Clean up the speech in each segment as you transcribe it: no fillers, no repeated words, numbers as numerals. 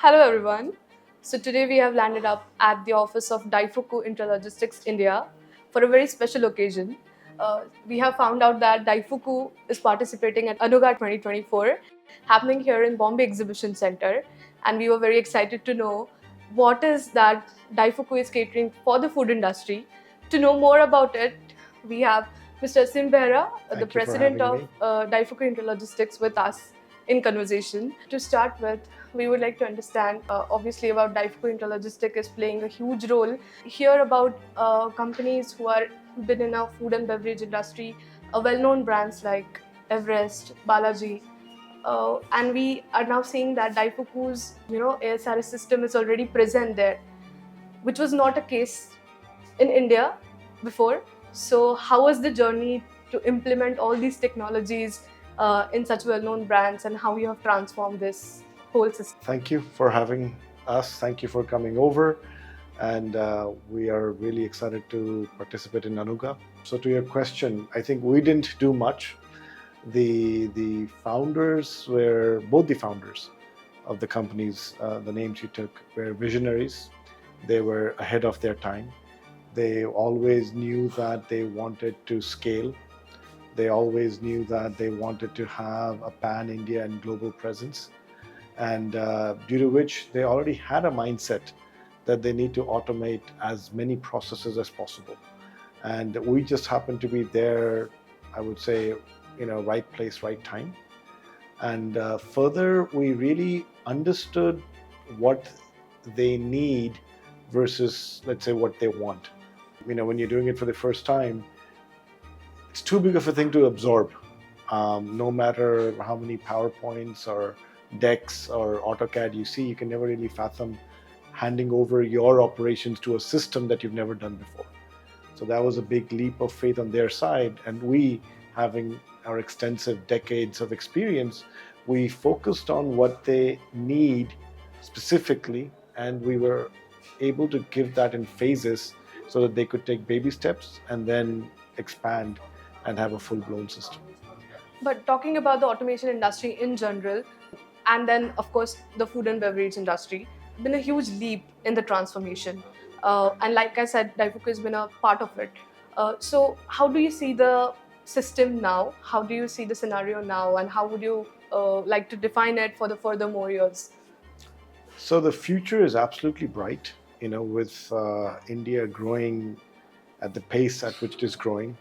Hello everyone. So today we have landed up at the office of Daifuku Intralogistics India for a very special occasion. We have found out that Daifuku is participating at ANUGA 2024 happening here in Bombay Exhibition Center, and we were very excited to know what is that Daifuku is catering for the food industry. To know more about it, we have Mr. Asim Behera, the Thank you for President having of me. Daifuku Intralogistics with us in conversation. To start with, we would like to understand obviously about Daifuku Intralogistics is playing a huge role. Hear about companies who are been in our food and beverage industry, well-known brands like Everest, Balaji, and we are now seeing that Daifuku's ASRS system is already present there, which was not a case in India before. So how was the journey to implement all these technologies in such well-known brands, and how you have transformed this whole system? Thank you for having us. Thank you for coming over. And we are really excited to participate in ANUGA. So to your question, I think we didn't do much. The founders were, both the founders of the companies, the names you took, were visionaries. They were ahead of their time. They always knew that they wanted to scale. They always knew that they wanted to have a pan-India and global presence. And due to which they already had a mindset that they need to automate as many processes as possible. And we just happened to be there, I would say, right place, right time. And further, we really understood what they need versus, let's say, what they want. When you're doing it for the first time, it's too big of a thing to absorb. No matter how many PowerPoints or decks or AutoCAD you see, you can never really fathom handing over your operations to a system that you've never done before. So that was a big leap of faith on their side. And we, having our extensive decades of experience, we focused on what they need specifically, and we were able to give that in phases so that they could take baby steps and then expand and have a full-blown system. But talking about the automation industry in general, and then of course the food and beverage industry, been a huge leap in the transformation. And like I said, Daifuku has been a part of it. So how do you see the system now? How do you see the scenario now? And how would you like to define it for the furthermore years? So the future is absolutely bright, with India growing at the pace at which it is growing,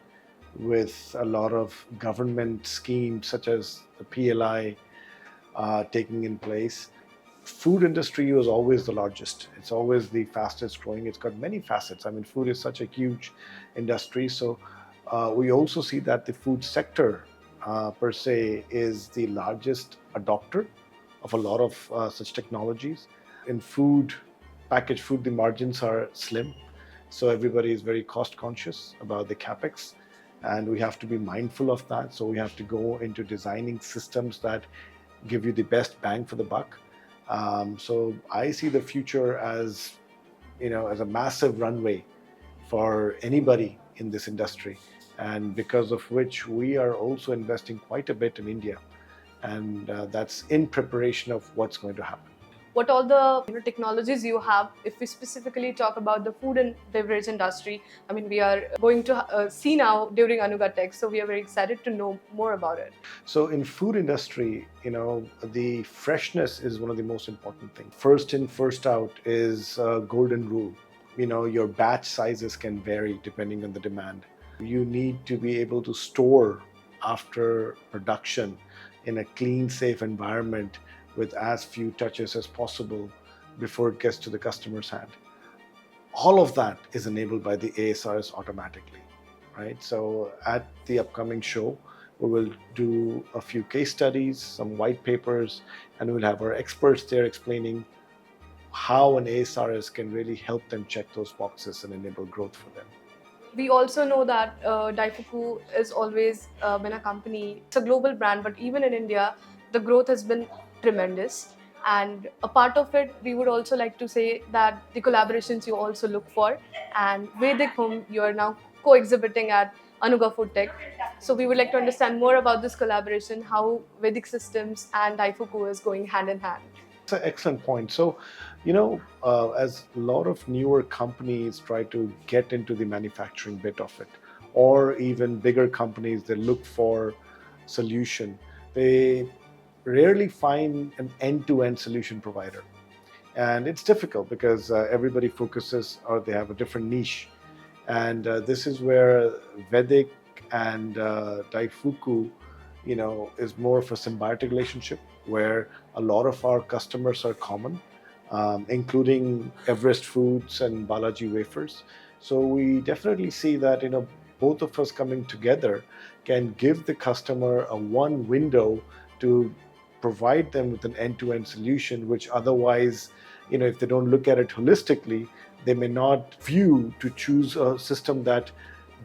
with a lot of government schemes such as the PLI taking in place. Food industry was always the largest. It's always the fastest growing. It's got many facets. I mean, food is such a huge industry. So we also see that the food sector per se is the largest adopter of a lot of such technologies. In food, packaged food, the margins are slim. So everybody is very cost conscious about the capex. And we have to be mindful of that. So we have to go into designing systems that give you the best bang for the buck. So I see the future as, as a massive runway for anybody in this industry. And because of which we are also investing quite a bit in India. And that's in preparation of what's going to happen. What all the technologies you have, if we specifically talk about the food and beverage industry, I mean, we are going to see now during ANUGA Tech, so we are very excited to know more about it. So in food industry, the freshness is one of the most important things. First in, first out is a golden rule. Your batch sizes can vary depending on the demand. You need to be able to store after production in a clean, safe environment with as few touches as possible before it gets to the customer's hand. All of that is enabled by the ASRS automatically, right? So at the upcoming show, we will do a few case studies, some white papers, and we'll have our experts there explaining how an ASRS can really help them check those boxes and enable growth for them. We also know that Daifuku has always been a company, it's a global brand, but even in India, the growth has been tremendous. And a part of it, we would also like to say that the collaborations you also look for, and Vedic, whom you are now co-exhibiting at ANUGA FoodTec. Tech. So we would like to understand more about this collaboration, how Vedic Systems and Daifuku is going hand in hand. That's an excellent point. So, as a lot of newer companies try to get into the manufacturing bit of it, or even bigger companies that look for solution, they rarely find an end-to-end solution provider. And it's difficult because everybody focuses, or they have a different niche. And this is where Vedic and Daifuku, is more of a symbiotic relationship where a lot of our customers are common, including Everest Foods and Balaji Wafers. So we definitely see that, both of us coming together can give the customer a one window to provide them with an end-to-end solution, which otherwise, if they don't look at it holistically, they may not view to choose a system that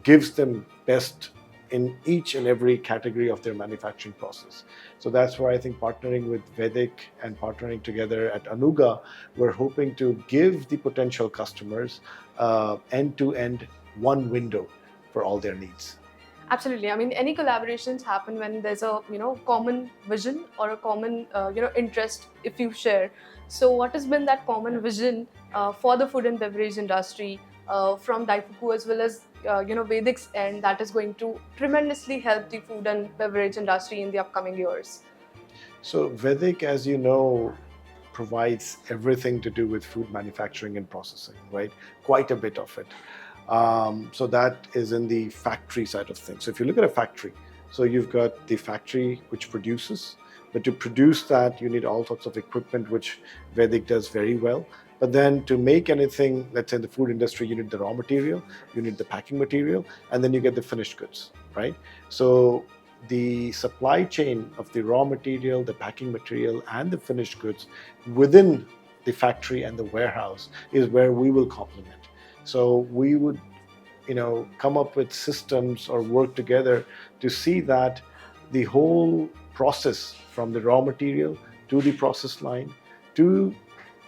gives them best in each and every category of their manufacturing process. So that's why I think partnering with Vedic and partnering together at ANUGA, we're hoping to give the potential customers end-to-end one window for all their needs. Absolutely. I mean, any collaborations happen when there's a common vision or a common interest if you share. So, what has been that common vision for the food and beverage industry from Daifuku as well as Vedic's end that is going to tremendously help the food and beverage industry in the upcoming years? So, Vedic, as you know, provides everything to do with food manufacturing and processing, right? Quite a bit of it. So that is in the factory side of things. So if you look at a factory, so you've got the factory which produces, but to produce that, you need all sorts of equipment, which Vedic does very well. But then to make anything, let's say in the food industry, you need the raw material, you need the packing material, and then you get the finished goods, right? So the supply chain of the raw material, the packing material, and the finished goods within the factory and the warehouse is where we will complement. So we would, come up with systems or work together to see that the whole process from the raw material to the process line to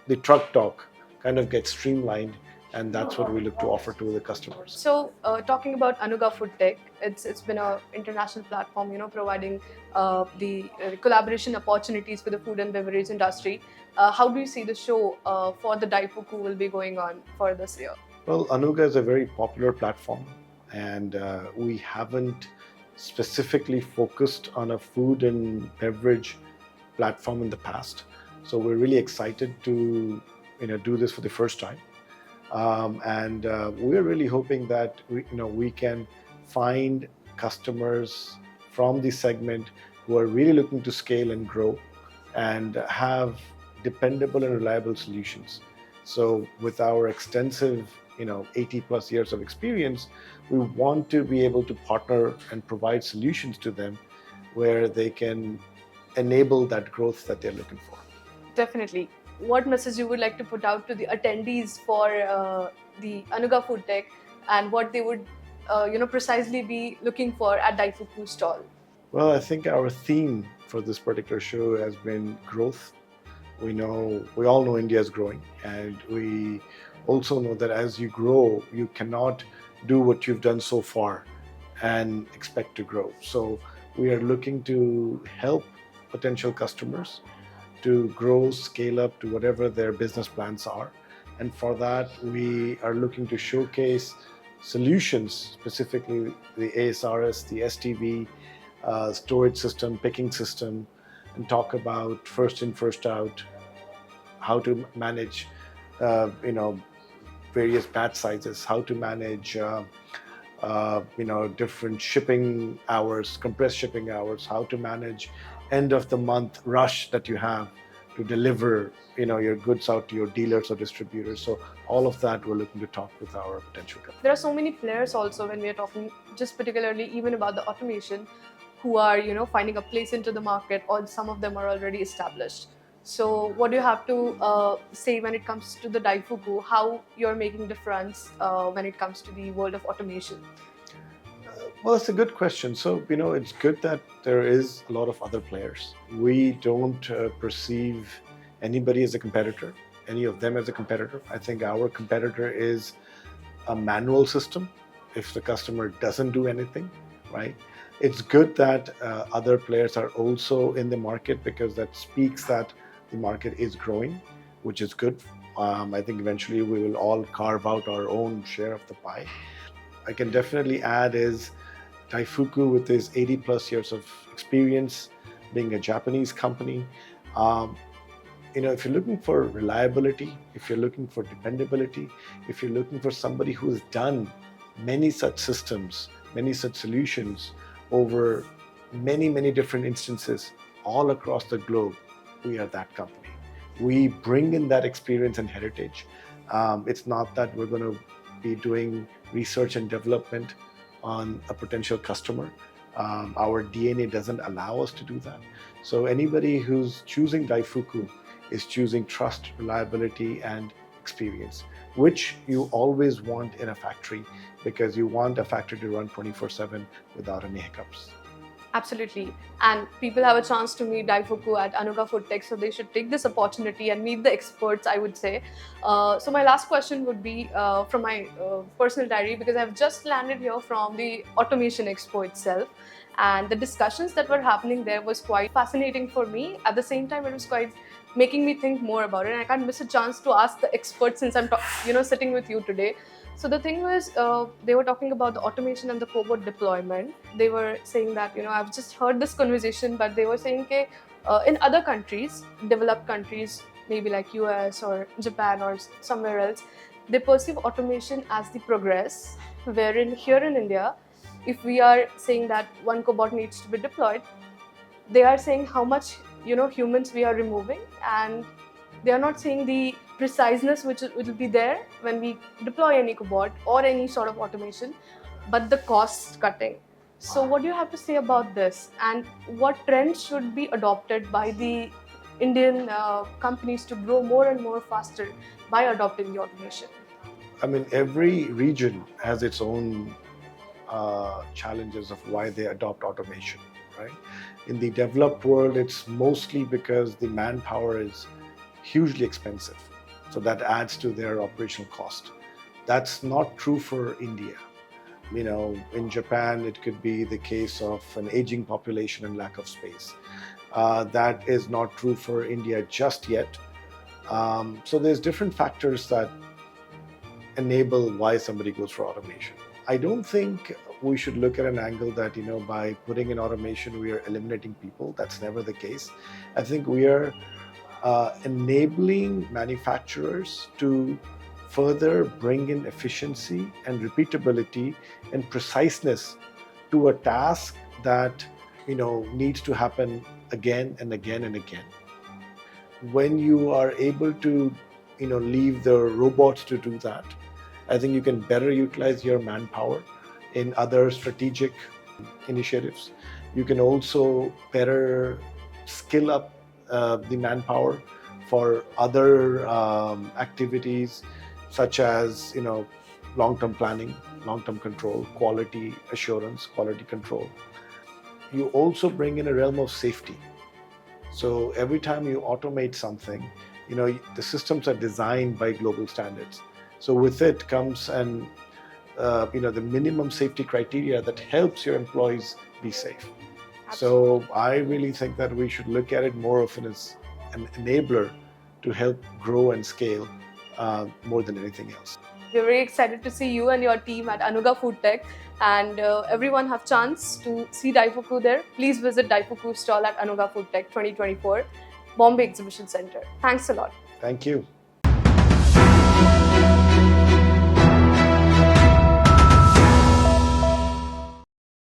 the truck dock kind of gets streamlined, and that's what we look to offer to the customers. So, talking about ANUGA FoodTec, it's been an international platform, providing the collaboration opportunities for the food and beverage industry. How do you see the show for the Daifuku will be going on for this year? Well, ANUGA is a very popular platform, and we haven't specifically focused on a food and beverage platform in the past. So we're really excited to do this for the first time. And we're really hoping that we can find customers from the segment who are really looking to scale and grow and have dependable and reliable solutions. So with our extensive 80 plus years of experience, we want to be able to partner and provide solutions to them where they can enable that growth that they're looking for. Definitely. What message you would like to put out to the attendees for the ANUGA FoodTec and what they would precisely be looking for at Daifuku stall? Well, I think our theme for this particular show has been growth. We all know India is growing, and we also know that as you grow, you cannot do what you've done so far and expect to grow. So we are looking to help potential customers to grow, scale up to whatever their business plans are. And for that, we are looking to showcase solutions, specifically the ASRS, the STV, storage system, picking system, and talk about first in, first out, how to manage, various batch sizes, how to manage, different shipping hours, compressed shipping hours, how to manage end of the month rush that you have to deliver, your goods out to your dealers or distributors. So all of that we're looking to talk with our potential customers. There are so many players also when we are talking just particularly even about the automation who are, finding a place into the market, or some of them are already established. So what do you have to say when it comes to the Daifuku, how you're making difference when it comes to the world of automation? Well, it's a good question. So, it's good that there is a lot of other players. We don't perceive anybody as a competitor, any of them as a competitor. I think our competitor is a manual system if the customer doesn't do anything, right? It's good that other players are also in the market, because that speaks that The market is growing, which is good. I think eventually we will all carve out our own share of the pie. I can definitely add is Daifuku, with his 80 plus years of experience, being a Japanese company. If you're looking for reliability, if you're looking for dependability, if you're looking for somebody who's done many such systems, many such solutions over many, many different instances all across the globe, we are that company. We bring in that experience and heritage. It's not that we're going to be doing research and development on a potential customer. Our DNA doesn't allow us to do that. So anybody who's choosing Daifuku is choosing trust, reliability, and experience, which you always want in a factory, because you want a factory to run 24/7 without any hiccups. Absolutely. And people have a chance to meet Daifuku at ANUGA FoodTec, so they should take this opportunity and meet the experts, I would say. So my last question would be from my personal diary, because I've just landed here from the Automation Expo itself. And the discussions that were happening there was quite fascinating for me. At the same time, it was quite making me think more about it. And I can't miss a chance to ask the experts since I'm sitting with you today. So the thing was, they were talking about the automation and the cobot deployment. They were saying that, I've just heard this conversation, but they were saying that in other countries, developed countries, maybe like US or Japan or somewhere else, they perceive automation as the progress, wherein here in India, if we are saying that one cobot needs to be deployed, they are saying how much, humans we are removing, and they are not saying the preciseness which will be there when we deploy any cobot or any sort of automation, but the cost cutting. So what do you have to say about this, and what trends should be adopted by the Indian companies to grow more and more faster by adopting the automation? I mean, every region has its own challenges of why they adopt automation, right? In the developed world, it's mostly because the manpower is hugely expensive. So that adds to their operational cost. That's not true for India. In Japan, it could be the case of an aging population and lack of space. That is not true for India just yet. So there's different factors that enable why somebody goes for automation. I don't think we should look at an angle that, by putting in automation, we are eliminating people. That's never the case. I think we are enabling manufacturers to further bring in efficiency and repeatability and preciseness to a task that needs to happen again and again and again. When you are able to leave the robots to do that, I think you can better utilize your manpower in other strategic initiatives. You can also better skill up the manpower for other activities, such as long-term planning, long-term control, quality assurance, quality control. You also bring in a realm of safety. So every time you automate something, the systems are designed by global standards. So with it comes the minimum safety criteria that helps your employees be safe. Absolutely. So I really think that we should look at it more often as an enabler to help grow and scale more than anything else. We're very excited to see you and your team at ANUGA FoodTec, and everyone have chance to see Daifuku there. Please visit Daifuku stall at ANUGA FoodTec 2024, Bombay Exhibition Center. Thanks a lot. Thank you.